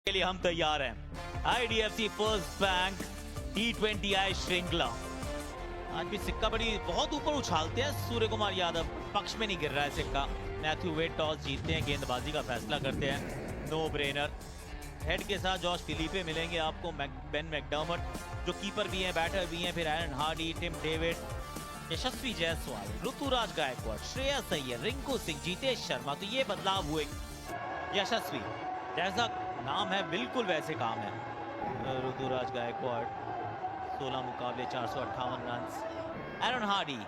के लिए हम तैयार हैं। आईडीएफसी फर्स्ट बैंक T20I श्रृंखला। आज भी सिक्का बड़ी बहुत ऊपर उछालते हैं सूर्य कुमार यादव, पक्ष में नहीं गिर रहा है सिक्का। मैथ्यू वेड टॉस जीतते हैं, गेंदबाजी का फैसला करते हैं, नो ब्रेनर। हेड के साथ जॉश फिलिपे मिलेंगे आपको, बेन मैकडर्मट जो कीपर भी हैं, बैटर भी हैं, फिर एरन हार्डी, टिम डेविड, यशस्वी जायसवाल, ऋतुराज गायकवाड़, श्रेयस अय्यर, रिंकू सिंह, जीतेश शर्मा। तो ये बदलाव हुए। यशस्वी जैसा नाम है बिल्कुल वैसे काम है। ऋतुराज गायकवाड़ 16 मुकाबले 458 रन। एरन हार्डी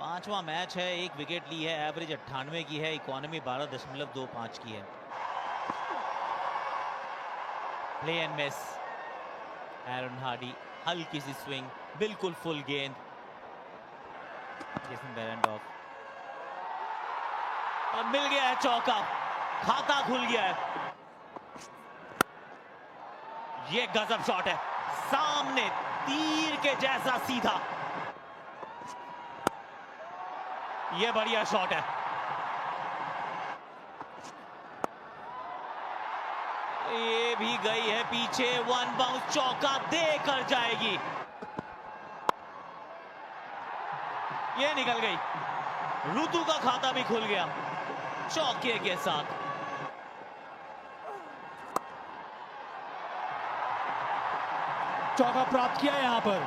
5वां मैच है, 1 विकेट ली है, एवरेज 98 की है, इकोनॉमी 12.25 की है। Play and miss. Eran Hardy हल्की सी स्विंग, बिल्कुल फुल गेंद। जेसन बेरेंडॉर्फ और मिल गया है चौका, खाता खुल गया है। ये गजब शॉट है, सामने तीर के जैसा सीधा। ये बढ़िया शॉट है। ये भी गई है पीछे, 1 बाउंस चौका देकर जाएगी। ये निकल गई, ऋतु का खाता भी खुल गया चौके के साथ। चौका प्राप्त किया यहां पर।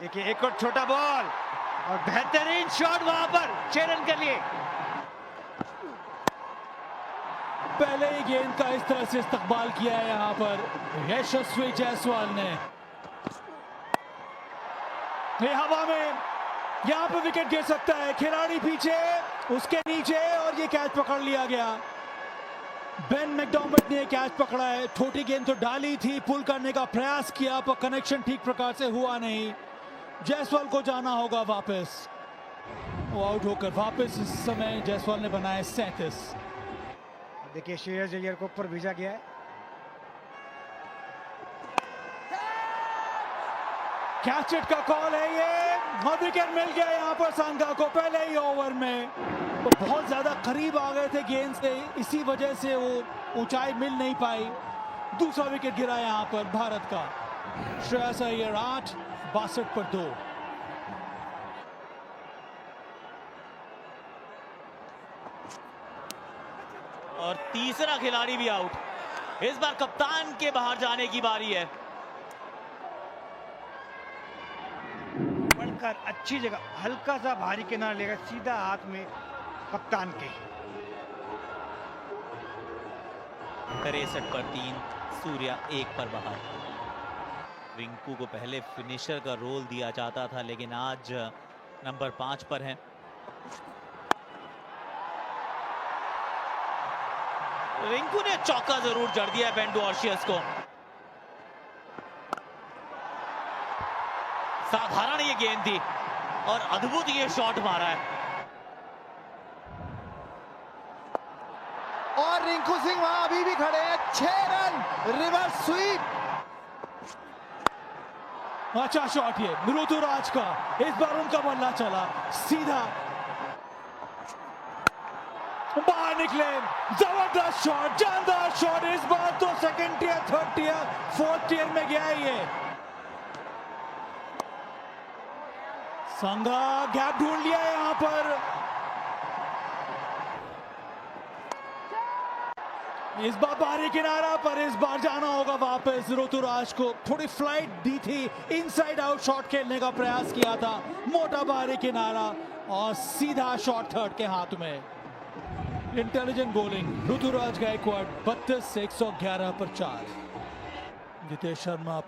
देखिए एक और छोटा बॉल और बेहतरीन शॉट वहां पर 6 रन के लिए। पहले ही गेंद का इस तरह से इस्तकबाल किया है यहां पर यशस्वी जायसवाल ने। ये हवा में यहां पर विकेट गिर सकता है, खिलाड़ी पीछे, उसके नीचे, और ये कैच पकड़ लिया गया। बेन मैकडर्मट ने कैच पकड़ा है। छोटी गेंद तो डाली थी, पुल करने का प्रयास किया पर कनेक्शन ठीक प्रकार से हुआ नहीं। जायसवाल को जाना होगा वापस। वो आउट होकर वापस इस समय जायसवाल ने बनाए 37। देखिए श्रेयस अय्यर को ऊपर भेजा गया है। कैच इट का कॉल है ये, और विकेट मिल गया यहां पर संघा को पहले ही ओवर में। तो बहुत ज्यादा करीब आ गए थे गेंद से, इसी वजह से वो ऊंचाई मिल नहीं पाई। दूसरा विकेट गिरा यहां पर भारत का। श्रेयस अय्यर 8, 62 पर 2। और तीसरा खिलाड़ी भी आउट। इस बार कप्तान के बाहर जाने की बारी है। बढ़कर अच्छी जगह, हल्का सा भारी किनारा लेगा, सीधा हाथ में कप्तान के। 63 पर 3, सूर्या 1 पर बाहर। रिंकू को पहले फिनिशर का रोल दिया जाता था, लेकिन आज नंबर 5 पर है। रिंकू ने चौका जरूर जड़ दिया बेन डुआर्शियस को। साधारण ये गेंद थी और अद्भुत ये शॉट मारा है। और रिंकू सिंह वहां अभी भी खड़े हैं। 6 रन, रिवर्स स्वीप। अच्छा शॉट ये ऋतुराज का। इस बार उनका बल्ला चला सीधा, बाहर निकले। जबरदस्त शॉट, जानदार शॉट। इस बार तो second tier, third tier, fourth tier में गया ये। संघा गैप ढूंढ लिया यहां पर। इस बार बाहरी किनारा पर, इस बार जाना होगा वापस। ऋतुराज को थोड़ी फ्लाइट दी थी, इनसाइड आउट शॉट खेलने का प्रयास किया था, मोटा बाहरी किनारा और सीधा शॉट थर्ड के हाथ में। इंटेलिजेंट बॉलिंग ऋतुराज गायकवाड़ 32 111 पर 4। जितेश शर्मा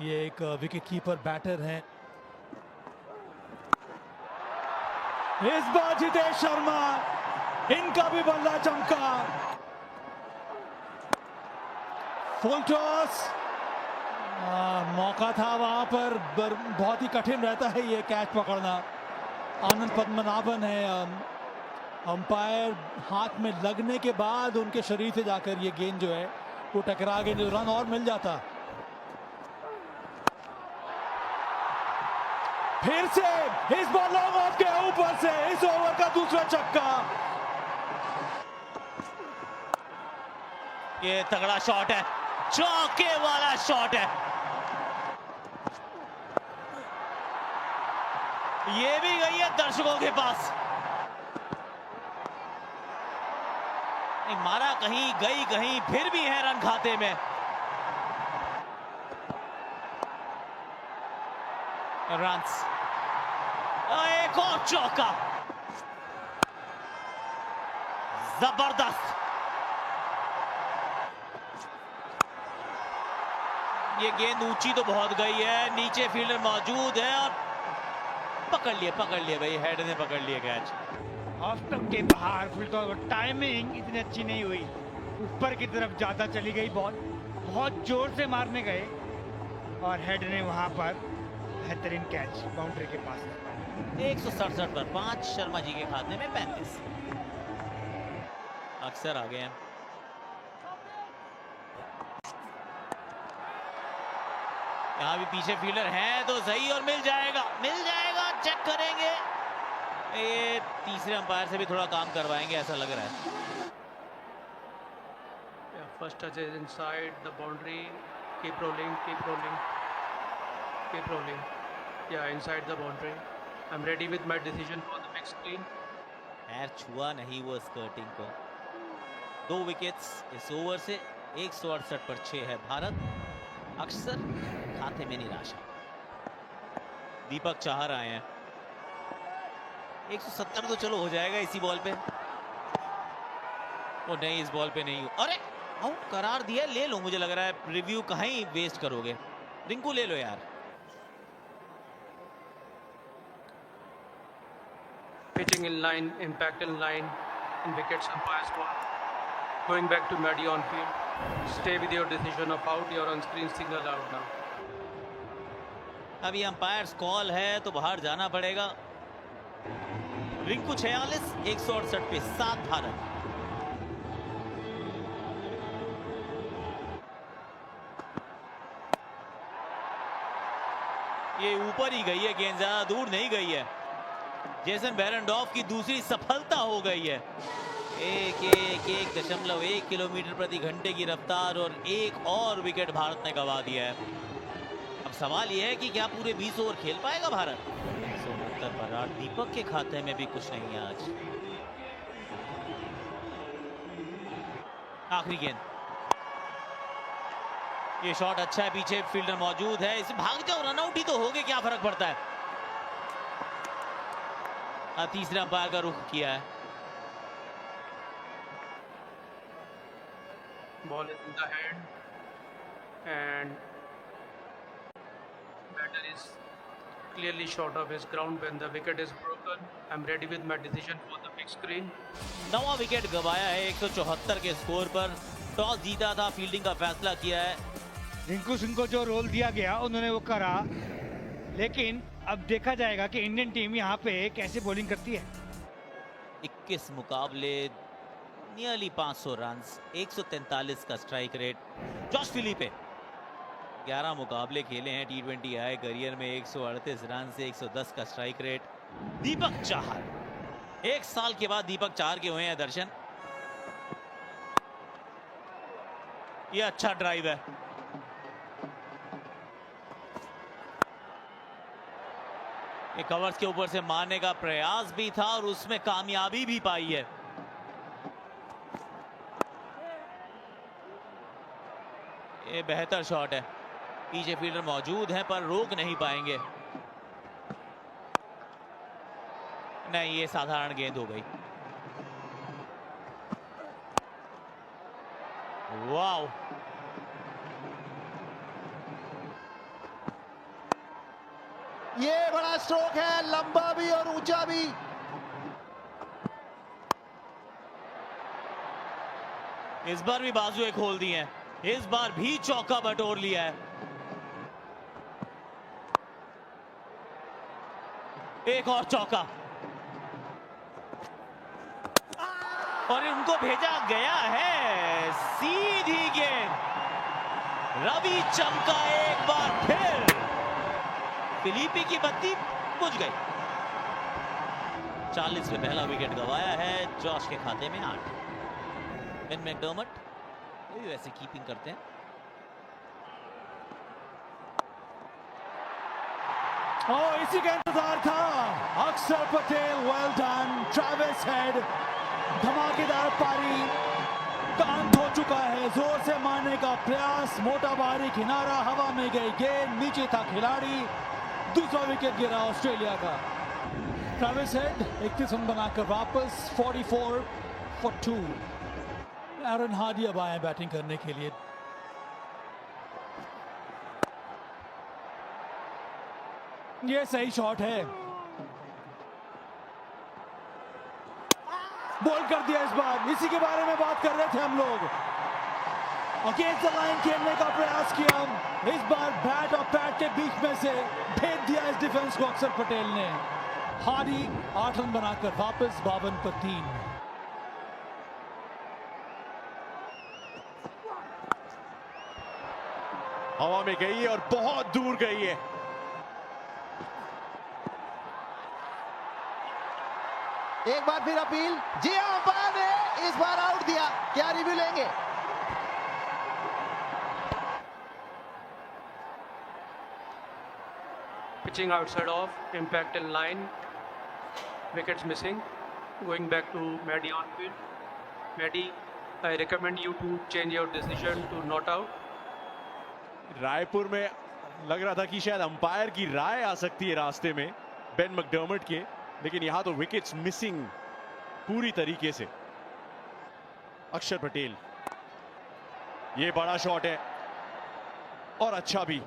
ये एक विकेट कीपर बैटर हैं। इस बार जितेश शर्मा, इनका भी बल्ला चमका। फुल टॉस, मौका था वहां पर, बहुत ही कठिन रहता है ये कैच पकड़ना। आनंद पद्मनाभन है अंपायर, हाथ में लगने के बाद उनके शरीर से जाकर ये गेंद जो है वो टकरा गई, जो रन और मिल जाता। फिर से इस बार लॉन्ग ऑफ के ऊपर से इस ओवर का दूसरा छक्का। ये तगड़ा शॉट है, चौके वाला शॉट है। ये भी गई है दर्शकों के पास। नहीं, मारा कहीं गई कहीं, फिर भी है रन खाते में। रन्स, एक और चौका, जबरदस्त। ये गेंद ऊंची तो बहुत गई है, नीचे फील्डर मौजूद है और पकड़ लिए भाई, हेड ने पकड़ लिया कैच। ऑफ स्टंप के बाहर फुल टाइमिंग इतनी अच्छी नहीं हुई, ऊपर की तरफ ज्यादा चली गई बॉल, बहुत जोर से मारने गए और हेड ने वहां पर बेहतरीन कैच बाउंड्री के पास। 167 पर 5, शर्मा जी के खाते में 35। अक्सर आ गए हैं। यहाँ भी पीछे फील्डर है तो सही, और मिल जाएगा, चेक करेंगे। ये तीसरे अंपायर से भी थोड़ा काम करवाएंगे ऐसा लग रहा है। First touch is inside the boundary. Keep rolling. Yeah, inside the boundary. I'm ready with my decision for the big screen. पैर छुआ नहीं वो स्कर्टिंग को। 2 विकेट्स इस ओवर से। 168 पर 6 है भारत। अक्सर खाते में निराशा। दीपक चाहर आए हैं। 170 तो चलो हो जाएगा इसी बॉल पे। वो नहीं, इस बॉल पे नहीं। अरे आउट करार दिया, ले लो। मुझे लग रहा है रिव्यू कहाँ ही वेस्ट करोगे। रिंकू ले लो यार। Pitching in line, impact in line, and wickets umpires call. Going back to Maddie on field. Stay with your decision of out. Your on-screen signal out now. अभी अंपायर्स कॉल है तो बाहर जाना पड़ेगा। रिंकू 46, 168 पे 7 भारत। ये ऊपर ही गई है गेंद, ज्यादा दूर नहीं गई है। जेसन बेरेंडॉर्फ की दूसरी सफलता हो गई है। 1.1 किलोमीटर प्रति घंटे की रफ्तार और एक और विकेट भारत ने गंवा दिया है। अब सवाल यह है कि क्या पूरे 20 ओवर खेल पाएगा भारत। 169 पर 8। दीपक के खाते में भी कुछ नहीं है आज। आखिरी गेंद, ये शॉट अच्छा है, पीछे फील्डर मौजूद है, इसे भाग जाओ, रनआउट ही तो हो गए, क्या फर्क पड़ता है। तीसरे अंपायर का रुख किया है। Ball is in the hand, and batter is clearly short of his ground when the wicket is broken. I'm ready with my decision for the big screen. 9वां विकेट गंवाया है 174 के स्कोर पर। टॉस जीता था, फील्डिंग का फैसला किया है। रिंकू सिंह को जो रोल दिया गया उन्होंने वो करा, लेकिन अब देखा जाएगा कि इंडियन टीम यहाँ पे कैसे बॉलिंग करती है। 21 मुकाबले, नियरली 500 रन, 143 का स्ट्राइक रेट। जॉश फिलिपे 11 मुकाबले खेले हैं T20 आई करियर में, 138 रन से 110 का स्ट्राइक रेट। दीपक चाहर, 1 साल के बाद दीपक चाहर के हुए हैं दर्शन। ये अच्छा ड्राइव है। ये कवर्स के ऊपर से मारने का प्रयास भी था और उसमें कामयाबी भी पाई है। ये बेहतर शॉट है, पीछे फील्डर मौजूद है पर रोक नहीं पाएंगे। नहीं, ये साधारण गेंद हो गई। वाव, ये बड़ा स्ट्रोक है, लंबा भी और ऊंचा भी। इस बार भी बाजुएं खोल दी हैं, इस बार भी चौका बटोर लिया है। एक और चौका और उनको भेजा गया है सीधी गेंद। रवि चमका एक बार फिर, फिलिपी की बत्ती बुझ गई। 40 में पहला विकेट गंवाया है, जॉश के खाते में 8। बेन मैकडर्मट ये वैसे कीपिंग करते हैं। इसी का इंतजार था। अक्षर Patel, well done. Travis head, धमाकेदार पारी का अंत हो चुका है। जोर से मारने का प्रयास, मोटा बाहरी किनारा, हवा में गई गेंद, नीचे था खिलाड़ी। दूसरा विकेट गिरा ऑस्ट्रेलिया का। ट्रेविस हेड 31 रन बनाकर वापस 44 for 2। एरन हार्डी अब आए बैटिंग करने के लिए। ये सही शॉट है, बॉल कर दिया इस बार। इसी के बारे में बात कर रहे थे हम लोग। अगेंस्ट द लाइन खेलने का प्रयास किया, इस बार बैट और पैड के बीच में से भेज दिया इस डिफेंस को अक्षर पटेल ने। हार्डी 8 रन बनाकर वापस 52 पर 3। हवा में गई है और बहुत दूर गई है। एक बार फिर अपील, जी हां, अंपायर ने इस बार आउट दिया। क्या रिव्यू लेंगे? Pitching outside off, impact in line, wickets missing. Going back to Maddie on field. Maddie, I recommend you to change your decision to not out. Raipur में लग रहा था कि शायद अंपायर की राय आ सकती है रास्ते में बेन मैकडर्मट के, लेकिन यहां तो विकेट्स मिसिंग पूरी तरीके से। अक्षर पटेल, ये बड़ा शॉट है और अच्छा भी।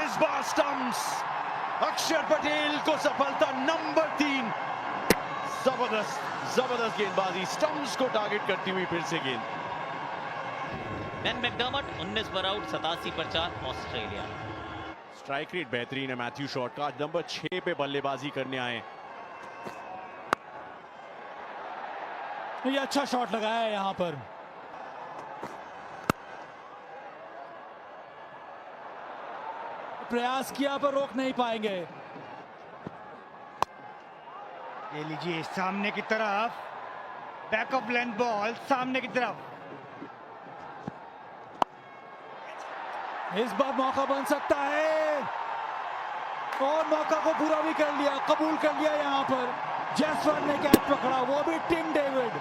इस बार स्टंप्स, अक्षर पटेल को सफलता नंबर 3। जबरदस्त गेंदबाजी, स्टंप्स को टारगेट करती हुई फिर से गेंद। बेन मैकडर्मट 19 पर आउट, 87 पर 4 ऑस्ट्रेलिया। स्ट्राइक रेट बेहतरीन है मैथ्यू शॉट का। आज नंबर 6 पे बल्लेबाजी करने आए। ये अच्छा शॉट लगाया है यहां पर। प्रयास किया पर रोक नहीं पाएंगे। ये लीजिए सामने की तरफ, बैक ऑफ लेंथ बॉल सामने की तरफ। इस बार मौका बन सकता है और मौका को पूरा भी कर लिया, कबूल कर लिया। यहां पर जयसवाल ने कैच पकड़ा, वो भी टिम डेविड,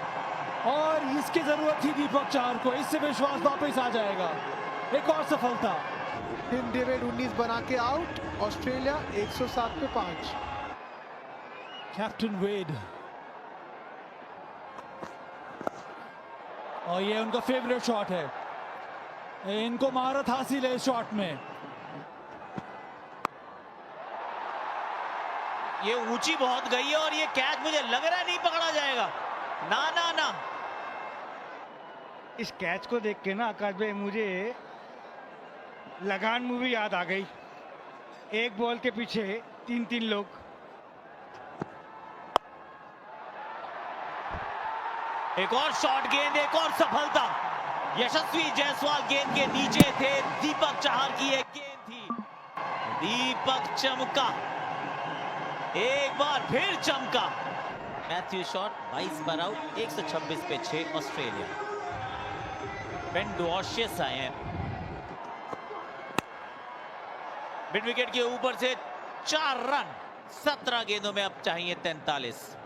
और इसकी जरूरत थी दीपक चाहर को। इससे विश्वास वापस आ जाएगा। एक और सफलता। टिम डेविड 19 बना के आउट। ऑस्ट्रेलिया 107 पे 5। कैप्टन वेड, और ये उनका फेवरेट शॉट है। इनको महारत हासिल है इस शॉट में। ये ऊंची बहुत गई है और ये कैच मुझे लग रहा है नहीं पकड़ा जाएगा। ना ना ना, इस कैच को देख के ना आकाश भाई मुझे लगान मूवी याद आ गई। एक बॉल के पीछे 3-3 लोग। एक और शॉट गेंद, एक और सफलता। यशस्वी जायसवाल गेंद के नीचे थे, दीपक चाहर की एक गेंद थी। दीपक चमका, एक बार फिर चमका। मैथ्यू शॉट 22 पर आउट, 126 पे 6 ऑस्ट्रेलिया। बेन डुआशियस आए हैं मिड विकेट के ऊपर से 4 रन 17 गेंदों में, अब चाहिए 43।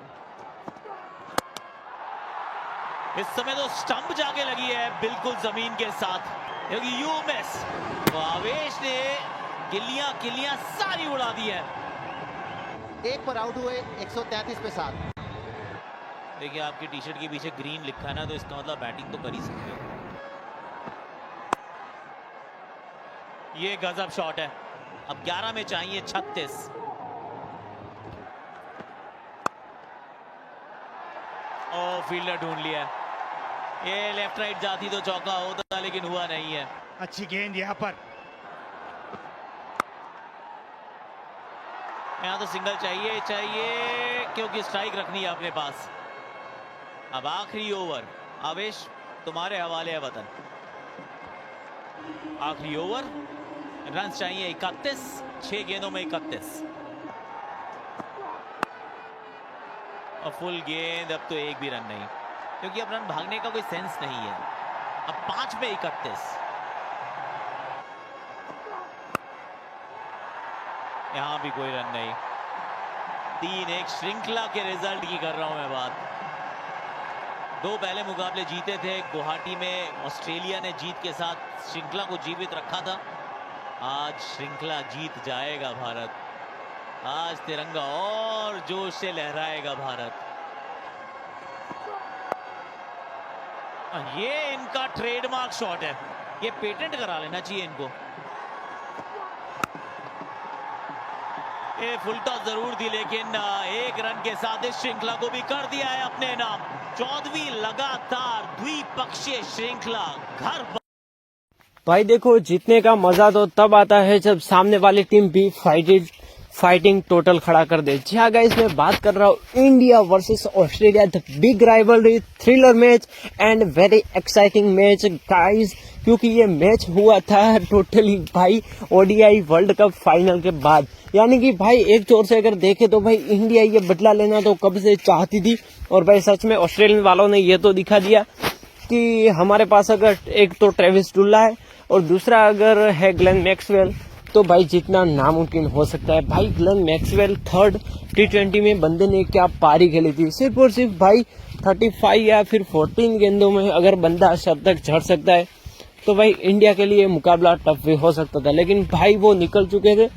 इस समय तो स्टंप जाके लगी है बिल्कुल जमीन के साथ, क्योंकि यू मिस। तो आवेश ने गिल्लियां सारी उड़ा दी है। एक पर आउट हुए, 133 पे 7। देखिए आपकी टी शर्ट के पीछे ग्रीन लिखा है ना, तो इसका मतलब बैटिंग तो कर ही सकते हो। ये गजब शॉट है। अब 11 में चाहिए 36। ओ फील्डर ढूंढ लिया। ये लेफ्ट राइट जाती तो चौका होता, लेकिन हुआ नहीं है। अच्छी गेंद यहाँ पर। यहाँ तो सिंगल चाहिए क्योंकि स्ट्राइक रखनी है अपने पास। अब आखिरी ओवर, आवेश तुम्हारे हवाले है वतन। आखिरी ओवर, रन चाहिए 31, 6 गेंदों में 31। और फुल गेंद, अब तो एक भी रन नहीं। क्योंकि अब रन भागने का कोई सेंस नहीं है। अब 5 पे 31, यहां भी कोई रन नहीं। 3-1 श्रृंखला के रिजल्ट की कर रहा हूं मैं बात। 2 पहले मुकाबले जीते थे गुवाहाटी में, ऑस्ट्रेलिया ने जीत के साथ श्रृंखला को जीवित रखा था। आज श्रृंखला जीत जाएगा भारत, आज तिरंगा और जोश से लहराएगा भारत। ये इनका ट्रेडमार्क शॉट है, ये पेटेंट करा लेना चाहिए इनको। ये फुल टॉस जरूर थी, लेकिन 1 रन के साथ इस श्रृंखला को भी कर दिया है अपने नाम। 14वीं लगातार द्विपक्षीय श्रृंखला घर। भाई देखो, जीतने का मजा तो तब आता है जब सामने वाली टीम भी फाइटिंग टोटल खड़ा कर दे। जी हाँ गाइस, मैं बात कर रहा हूँ India versus Australia, the big rivalry, thriller match and very exciting match guys, क्योंकि ये मैच हुआ था टोटली भाई ओडीआई वर्ल्ड कप फाइनल के बाद। यानी कि भाई एक जोर से अगर देखे तो भाई इंडिया ये बदला लेना तो कब से चाहती थी, और भाई सच में ऑस्ट्रेलियन वालों ने ये तो दिखा दिया कि हमारे पास अगर एक तो ट्रेविस टुल्ला है और दूसरा अगर है ग्लेन मैक्सवेल, तो भाई जितना नामुमकिन हो सकता है। भाई ग्लेन मैक्सवेल 3rd T20 में बंदे ने क्या पारी खेली थी, सिर्फ और सिर्फ भाई 35 या फिर 14 गेंदों में अगर बंदा शतक झड़ सकता है तो भाई इंडिया के लिए मुकाबला टफ भी हो सकता था। लेकिन भाई वो निकल चुके थे,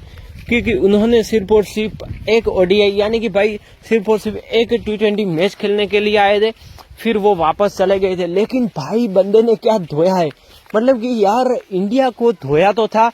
क्योंकि उन्होंने सिर्फ और सिर्फ एक ओडीआई यानी कि भाई सिर्फ और सिर्फ एक T20 मैच खेलने के लिए आए थे, फिर वो वापस चले गए थे। लेकिन भाई बंदे ने क्या धोया है, मतलब कि यार इंडिया को धोया तो था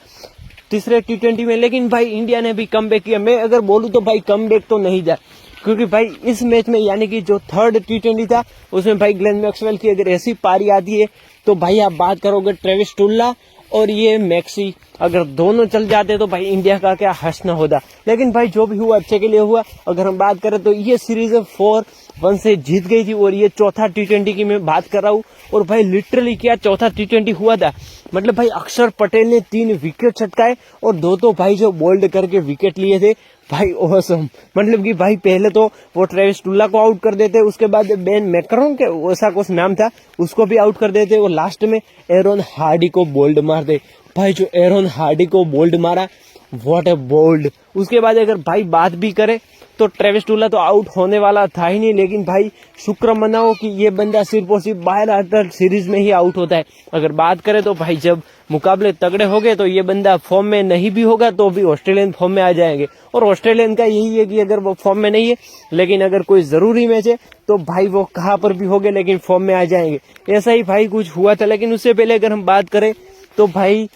तीसरे T20 में, लेकिन भाई इंडिया ने भी कमबैक किया। मैं अगर बोलूं तो भाई कमबैक तो नहीं था, क्योंकि भाई इस मैच में यानी कि जो 3rd T20 था उसमें भाई ग्लेन मैक्सवेल की अगर ऐसी पारी आती है तो भाई आप बात करोगे ट्रेविस टुल्ला और ये मैक्सी, अगर दोनों चल जाते तो भाई इंडिया का क्या हंसना होता। लेकिन भाई जो भी हुआ अच्छे के लिए हुआ। अगर हम बात करें तो ये सीरीज 4-1 से जीत गई थी, और ये चौथा T20 की मैं बात कर रहा हूँ। और भाई लिटरली क्या चौथा T20 हुआ था, मतलब भाई अक्षर पटेल ने 3 विकेट छटकाए और 2 तो भाई जो बोल्ड करके विकेट लिए थे भाई ऑसम। मतलब कि भाई पहले तो वो ट्रेविस टुल्ला को आउट कर देते, उसके बाद बेन मैकरम के ऐसा कुछ नाम था उसको भी आउट कर देते, और लास्ट में एरोन हार्डी को बोल्ड मार दे। भाई जो एरोन हार्डी को बोल्ड मारा, व्हाट अ बोल्ड। उसके बाद अगर भाई बात भी करे तो ट्रेविस टुल्ला तो आउट होने वाला था ही नहीं, लेकिन भाई शुक्र मनाओ कि ये बंदा सिर्फ और सिर्फ बायलैटरल सीरीज में ही आउट होता है। अगर बात करें तो भाई जब मुकाबले तगड़े हो गए तो ये बंदा फॉर्म में नहीं भी होगा तो भी ऑस्ट्रेलियन फॉर्म में आ जाएंगे, और ऑस्ट्रेलियन का यही है कि अगर वो फॉर्म में नहीं है लेकिन अगर कोई जरूरी मैच है तो भाई वो कहाँ पर भी हो गए लेकिन फॉर्म में आ जाएंगे। ऐसा ही भाई कुछ हुआ था। लेकिन उससे पहले अगर हम बात करें तो भाई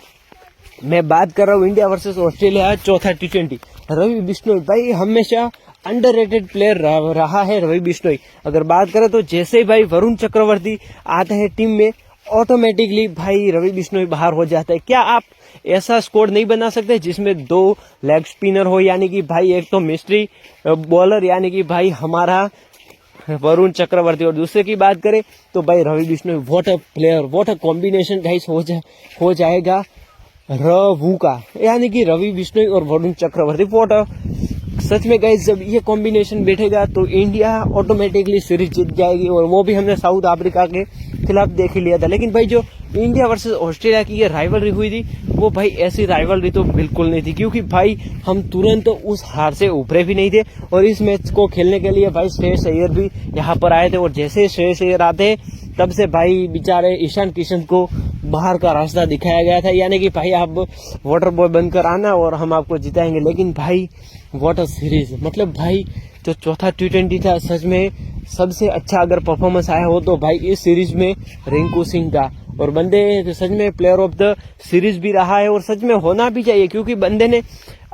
मैं बात कर रहा हूँ इंडिया वर्सेस ऑस्ट्रेलिया चौथा T20। रवि बिश्नोई भाई हमेशा अंडररेटेड प्लेयर रहा है रवि बिश्नोई। अगर बात करें तो जैसे ही भाई वरुण चक्रवर्ती आते हैं टीम में, ऑटोमेटिकली भाई रवि बिश्नोई बाहर हो जाता है। क्या आप ऐसा स्कोर नहीं बना सकते जिसमें 2 लेग स्पिनर हो, यानी कि भाई एक तो मिस्ट्री बॉलर यानी कि भाई हमारा वरुण चक्रवर्ती, और दूसरे की बात करें तो भाई Ravi Bishnoi. What a player, what a combination guys हो जाएगा रवू का, यानी कि रवि बिश्नोई और वरुण चक्रवर्ती। व्हाट सच में गाइस जब ये कॉम्बिनेशन बैठेगा तो इंडिया ऑटोमेटिकली सीरीज जीत जाएगी, और वो भी हमने साउथ अफ्रीका के खिलाफ देख लिया था। लेकिन भाई जो इंडिया वर्सेस ऑस्ट्रेलिया की ये राइवलरी हुई थी वो भाई ऐसी राइवलरी तो बिल्कुल नहीं थी, क्योंकि भाई हम तुरंत उस हार से उभरे भी नहीं थे। और इस मैच को खेलने के लिए भाई श्रेयस अय्यर भी यहाँ पर आए थे, और जैसे श्रेयस अय्यर आते तब से भाई बेचारे ईशान किशन को बाहर का रास्ता दिखाया गया था, यानी कि भाई आप वाटर बॉय बनकर आना और हम आपको जिताएंगे। लेकिन भाई व्हाट अ सीरीज, मतलब भाई जो चौथा T20 था सच में सबसे अच्छा अगर परफॉर्मेंस आया हो तो भाई इस सीरीज में रिंकू सिंह का, और बंदे सच में प्लेयर ऑफ द सीरीज भी रहा है, और सच में होना भी चाहिए, क्योंकि बंदे ने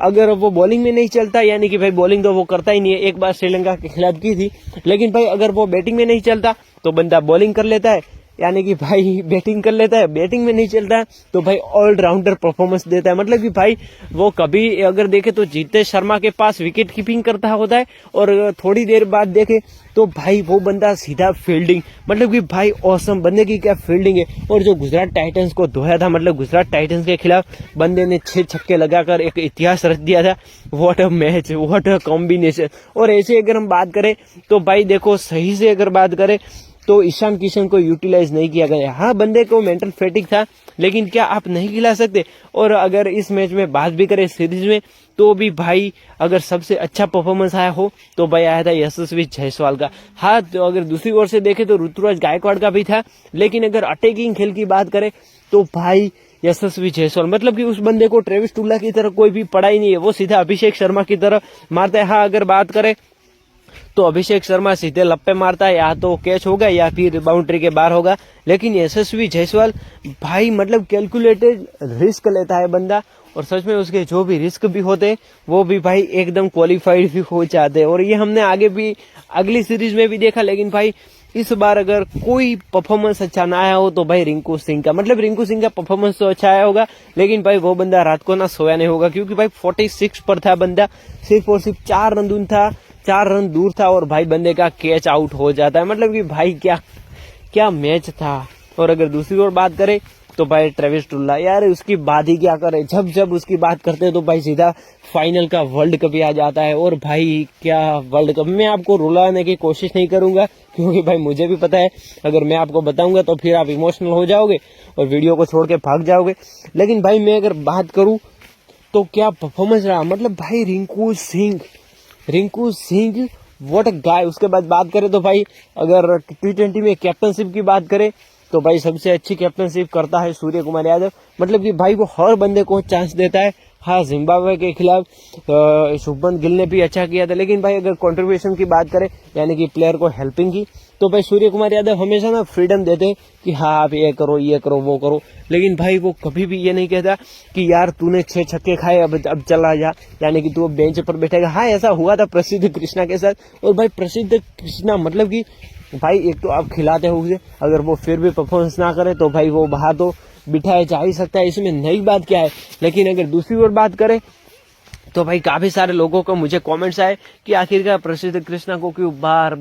अगर वो बॉलिंग में नहीं चलता, यानी कि भाई बॉलिंग तो वो करता ही नहीं है, एक बार श्रीलंका के खिलाफ की थी, लेकिन भाई अगर वो बैटिंग में नहीं चलता तो बंदा बॉलिंग कर लेता है, यानी कि भाई बैटिंग कर लेता है, बैटिंग में नहीं चलता तो भाई ऑलराउंडर परफॉर्मेंस देता है। मतलब कि भाई वो कभी अगर देखे तो जीतेश शर्मा के पास विकेट कीपिंग करता होता है, और थोड़ी देर बाद देखे तो भाई वो बंदा सीधा फील्डिंग, मतलब कि भाई ऑसम, बंदे की क्या फील्डिंग है। और जो गुजरात टाइटंस को धोया था, मतलब गुजरात टाइटंस के खिलाफ बंदे ने 6 छक्के लगाकर एक इतिहास रच दिया था। What a match, what a combination. और ऐसे अगर हम बात करें तो भाई देखो सही से अगर बात करें तो ईशान किशन को यूटिलाइज नहीं किया गया। हाँ, बंदे को मेंटल फैटिक था, लेकिन क्या आप नहीं खिला सकते? और अगर इस मैच में बात भी करें सीरीज में, तो भी भाई अगर सबसे अच्छा परफॉर्मेंस आया हो तो भाई आया था यशस्वी जायसवाल का। हाँ, तो अगर दूसरी ओर से देखें तो ऋतुराज गायकवाड़ का भी था, लेकिन अगर अटैकिंग खेल की बात करें तो भाई यशस्वी जायसवाल, मतलब कि उस बंदे को ट्रेविस टुल्ला की तरह कोई भी पड़ा ही नहीं है, वो सीधा अभिषेक शर्मा की तरह मारता है। हाँ, अगर बात करें तो अभिषेक शर्मा सीधे लप्पे मारता है, या तो कैच होगा या फिर बाउंड्री के बाहर होगा, लेकिन यशस्वी जायसवाल भाई मतलब कैलकुलेटेड रिस्क लेता है बंदा, और सच में उसके जो भी रिस्क भी होते हैं वो भी भाई एकदम क्वालिफाइड भी हो जाते हैं। और ये हमने आगे भी अगली सीरीज में भी देखा, लेकिन भाई इस बार अगर कोई परफॉर्मेंस अच्छा ना आया हो तो भाई रिंकू सिंह का, मतलब रिंकू सिंह का परफॉर्मेंस तो अच्छा आया होगा, लेकिन भाई वो बंदा रात को ना सोया नहीं होगा, क्योंकि भाई 46 पर था बंदा, सिर्फ और सिर्फ 4 रन दूर था और भाई बंदे का कैच आउट हो जाता है। मतलब कि भाई क्या मैच था। और अगर दूसरी ओर बात करें तो भाई ट्रेविस टुल्ला, यार उसकी बात ही क्या करे, जब उसकी बात करते हैं तो भाई सीधा फाइनल का वर्ल्ड कप ही आ जाता है। और भाई क्या वर्ल्ड कप, मैं आपको रुलाने की कोशिश नहीं करूंगा, क्योंकि भाई मुझे भी पता है अगर मैं आपको बताऊंगा तो फिर आप इमोशनल हो जाओगे और वीडियो को छोड़ के भाग जाओगे। लेकिन भाई मैं अगर बात करूं तो क्या परफॉर्मेंस रहा, मतलब भाई रिंकू सिंह व्हाट अ गाय। उसके बाद बात करें तो भाई अगर T20 में कैप्टनशिप की बात करें तो भाई सबसे अच्छी कैप्टनशिप करता है सूर्य कुमार यादव, मतलब कि भाई वो हर बंदे को चांस देता है। हाँ, जिम्बाब्वे के खिलाफ शुभमन गिल ने भी अच्छा किया था, लेकिन भाई अगर कंट्रीब्यूशन की बात करें यानी कि प्लेयर को हेल्पिंग की, तो भाई सूर्य कुमार यादव हमेशा ना फ्रीडम देते हैं कि हाँ आप ये करो वो करो, लेकिन भाई वो कभी भी ये नहीं कहता कि यार तूने 6 छक्के खाए अब चला जा, यानी कि तू अब बेंच पर बैठेगा। हाँ, ऐसा हुआ था प्रसिद्ध कृष्णा के साथ, और भाई प्रसिद्ध कृष्णा मतलब कि भाई एक तो आप खिलाते हो उसे, अगर वो फिर भी परफॉर्मेंस ना करे तो भाई वो बाहर तो बिठाया जा ही सकता है, इसमें नई बात क्या है। लेकिन अगर दूसरी ओर बात करें तो भाई काफी सारे लोगों को मुझे कमेंट्स आए कि आखिरकार प्रसिद्ध कृष्णा को क्यों बार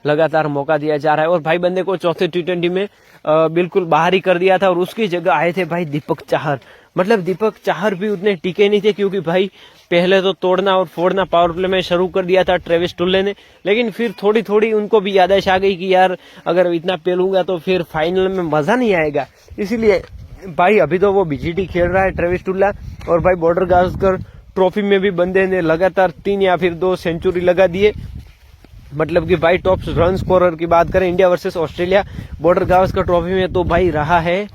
लगातार मौका दिया जा रहा है। और भाई बंदे को चौथे T20 में बिल्कुल बाहर ही कर दिया था, और उसकी जगह आए थे भाई दीपक चाहर। मतलब दीपक चाहर भी उतने टिके नहीं थे, क्योंकि भाई पहले तो तोड़ना और फोड़ना पावर प्ले में शुरू कर दिया था ट्रेविस टुल्ले ने, लेकिन फिर थोड़ी उनको भी याददाश्त आ गई कि यार अगर इतना पेलूंगा तो फिर फाइनल में मजा नहीं आएगा। इसीलिए भाई अभी तो वो BGT खेल रहा है ट्रेविस टुल्ला, और भाई बॉर्डर गावस्कर ट्रॉफी में भी बंदे ने लगातार 3 या फिर 2 सेंचुरी लगा दिए। मतलब कि भाई टॉप रन स्कोरर की बात करें India versus Australia border Gavaskar trophy में तो भाई रहा है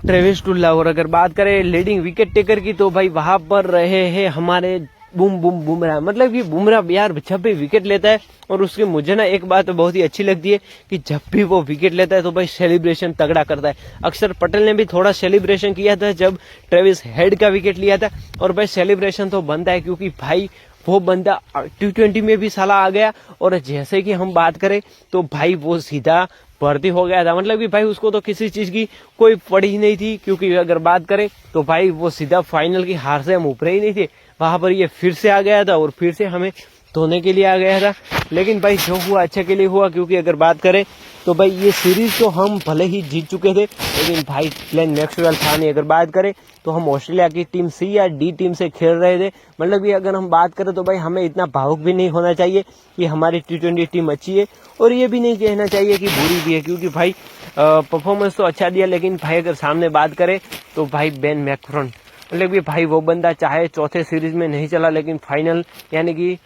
ट्रेविस टुल्ला। और अगर बात करें लीडिंग विकेट टेकर की तो भाई वहां पर रहे हैं हमारे बुमराह। मतलब कि बुमराह यार जब भी विकेट लेता है, और उसके मुझे ना एक बात बहुत ही अच्छी लगती है कि जब भी वो विकेट लेता है तो भाई सेलिब्रेशन तगड़ा करता है। अक्षर पटेल ने भी थोड़ा सेलिब्रेशन किया था जब ट्रेविस हेड का विकेट लिया था, और भाई सेलिब्रेशन तो बनता है क्योंकि भाई वो बंदा T20 में भी साला आ गया, और जैसे कि हम बात करें तो भाई वो सीधा भर्ती हो गया था। मतलब कि भाई उसको तो किसी चीज की कोई पड़ी ही नहीं थी, क्योंकि अगर बात करें तो भाई वो सीधा फाइनल की हार से हम ऊपर ही नहीं थे, वहां पर ये फिर से आ गया था और फिर से हमें धोने के लिए आ गया था। लेकिन भाई जो हुआ अच्छे के लिए हुआ, क्योंकि अगर बात करें तो भाई ये सीरीज तो हम भले ही जीत चुके थे, लेकिन भाई ग्लेन मैक्सवेल था नहीं। अगर बात करें तो हम ऑस्ट्रेलिया की टीम C या D टीम से खेल रहे थे। मतलब कि अगर हम बात करें तो भाई हमें इतना भावुक भी नहीं होना चाहिए कि हमारी T20 टीम अच्छी है, और ये भी नहीं कहना चाहिए कि बुरी भी है, क्योंकि भाई परफॉर्मेंस तो अच्छा दिया, लेकिन भाई अगर सामने बात करें तो भाई बेन मैकरन, मतलब कि भाई वो बंदा चाहे चौथे सीरीज में नहीं चला, लेकिन फाइनल यानी कि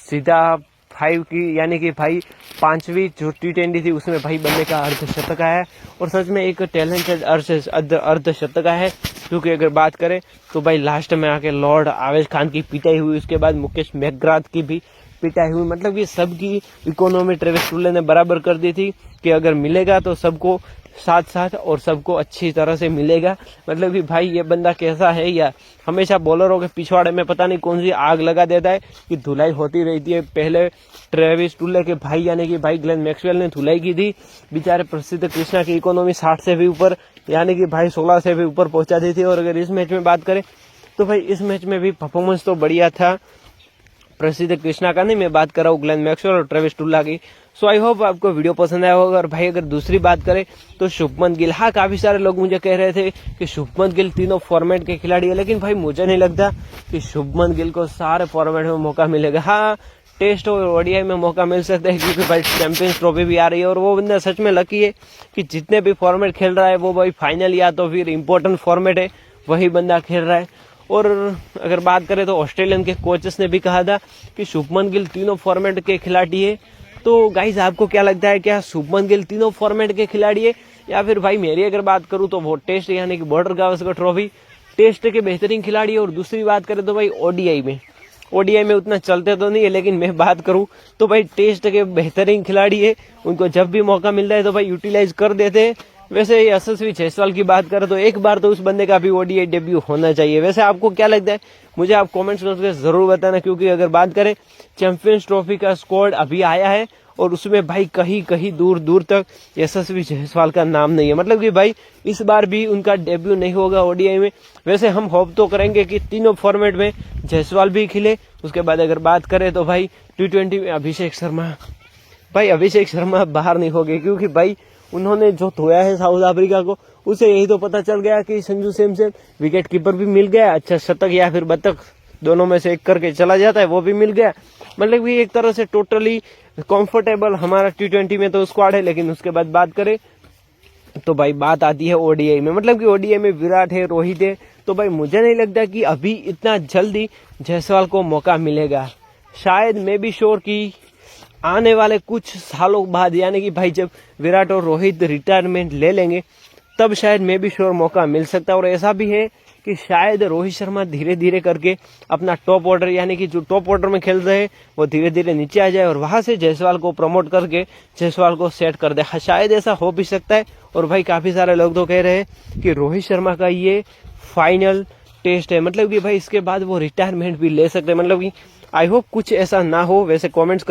सीधा 5 की यानी कि भाई 5वीं जो T20 थी उसमें भाई बंदे का अर्धशतक आया, और सच में एक टैलेंटेड अर्धशतक है। क्योंकि अगर बात करें तो भाई लास्ट में आके लॉर्ड आवेश खान की पिटाई हुई, उसके बाद मुकेश मैकग्राथ की भी पिटाई हुई। मतलब ये सबकी इकोनॉमी ट्रेविस टुल्ले ने बराबर कर दी थी कि अगर मिलेगा तो सबको साथ साथ और सबको अच्छी तरह से मिलेगा। मतलब कि भाई ये बंदा कैसा है यार, हमेशा बॉलरों के पिछवाड़े में पता नहीं कौन सी आग लगा देता है कि धुलाई होती रहती है। पहले ट्रेविस टुल्ले के भाई यानी कि भाई ग्लेन मैक्सवेल ने धुलाई की थी, बेचारे प्रसिद्ध कृष्णा की इकोनॉमी 60 से भी ऊपर यानी कि भाई 16 से भी ऊपर पहुंचा दी थी। और अगर इस मैच में बात करें तो भाई इस मैच में भी परफॉर्मेंस तो बढ़िया था प्रसिद्ध कृष्णा का, नहीं मैं बात कर रहा हूँ ग्लेन मैक्सवेल और ट्रेविस टुल्ला की। सो आई होप आपको वीडियो पसंद आया होगा। और भाई अगर दूसरी बात करें तो शुभमन गिल, हाँ काफी सारे लोग मुझे कह रहे थे कि शुभमन गिल तीनों फॉर्मेट के खिलाड़ी है, लेकिन भाई मुझे नहीं लगता कि शुभमन गिल को सारे फॉर्मेट में मौका मिलेगा। हाँ टेस्ट और ओडीआई में मौका मिल सकता है, क्योंकि भाई चैंपियंस ट्रॉफी भी आ रही है और वो बंदा सच में लकी है कि जितने भी फॉर्मेट खेल रहा है वो भाई फाइनल या तो फिर इम्पोर्टेंट फॉर्मेट है वही बंदा खेल रहा है। और अगर बात करें तो ऑस्ट्रेलियन के कोचेस ने भी कहा था कि शुभमन गिल तीनों फॉर्मेट के खिलाड़ी है। तो गाइज आपको क्या लगता है, क्या शुभमन गिल तीनों फॉर्मेट के खिलाड़ी है, या फिर भाई मेरी अगर बात करूं तो वो टेस्ट यानी कि बॉर्डर गावस्कर ट्रॉफी टेस्ट के बेहतरीन खिलाड़ी है। और दूसरी बात करें तो भाई ओडीआई में उतना चलते तो नहीं है, लेकिन मैं बात करूं तो भाई टेस्ट के बेहतरीन खिलाड़ी है, उनको जब भी मौका मिलता है तो भाई यूटिलाइज कर देते हैं। वैसे यशस्वी जायसवाल की बात करें तो एक बार तो उस बंदे का भी ओडीआई डेब्यू होना चाहिए। वैसे आपको क्या लगता है मुझे आप कमेंट्स करके जरूर बताना, क्योंकि अगर बात करें चैंपियंस ट्रॉफी का स्क्वाड अभी आया है और उसमें भाई कहीं कहीं दूर दूर तक यशस्वी जायसवाल का नाम नहीं है, मतलब कि भाई इस बार भी उनका डेब्यू नहीं होगा ओडीआई में। वैसे हम होप तो करेंगे कि तीनों फॉर्मेट में जायसवाल भी खिले। उसके बाद अगर बात करें तो भाई T20 में अभिषेक शर्मा बाहर नहीं हो गए, क्योंकि भाई उन्होंने जो धोया है साउथ अफ्रीका को, उसे यही तो पता चल गया कि संजू सैमसन विकेट कीपर भी मिल गया, अच्छा शतक या फिर बतख दोनों में से एक करके चला जाता है, वो भी मिल गया। मतलब कि एक तरह से टोटली कंफर्टेबल हमारा T20 में तो स्क्वाड है। लेकिन उसके बाद बात करें तो भाई बात आती है ओडीआई में, मतलब कि ओडीआई में विराट है, रोहित है, तो भाई मुझे नहीं लगता कि अभी इतना जल्दी जायसवाल को मौका मिलेगा। शायद मैं भी श्योर कि आने वाले कुछ सालों बाद, यानी कि भाई जब विराट और रोहित रिटायरमेंट ले लेंगे तब शायद मैं भी श्योर मौका मिल सकता है। और ऐसा भी है कि शायद रोहित शर्मा धीरे धीरे करके अपना टॉप ऑर्डर, यानी कि जो टॉप ऑर्डर में खेल रहे हैं वो धीरे धीरे नीचे आ जाए और वहां से जायसवाल को प्रमोट करके जायसवाल को सेट कर दे। शायद ऐसा हो भी सकता है। और भाई काफी सारे लोग तो कह रहे हैं कि रोहित शर्मा का ये फाइनल टेस्ट है, मतलब कि भाई इसके बाद वो रिटायरमेंट भी ले सकते हैं। मतलब कि आई होप कुछ ऐसा ना हो। वैसे कॉमेंट्स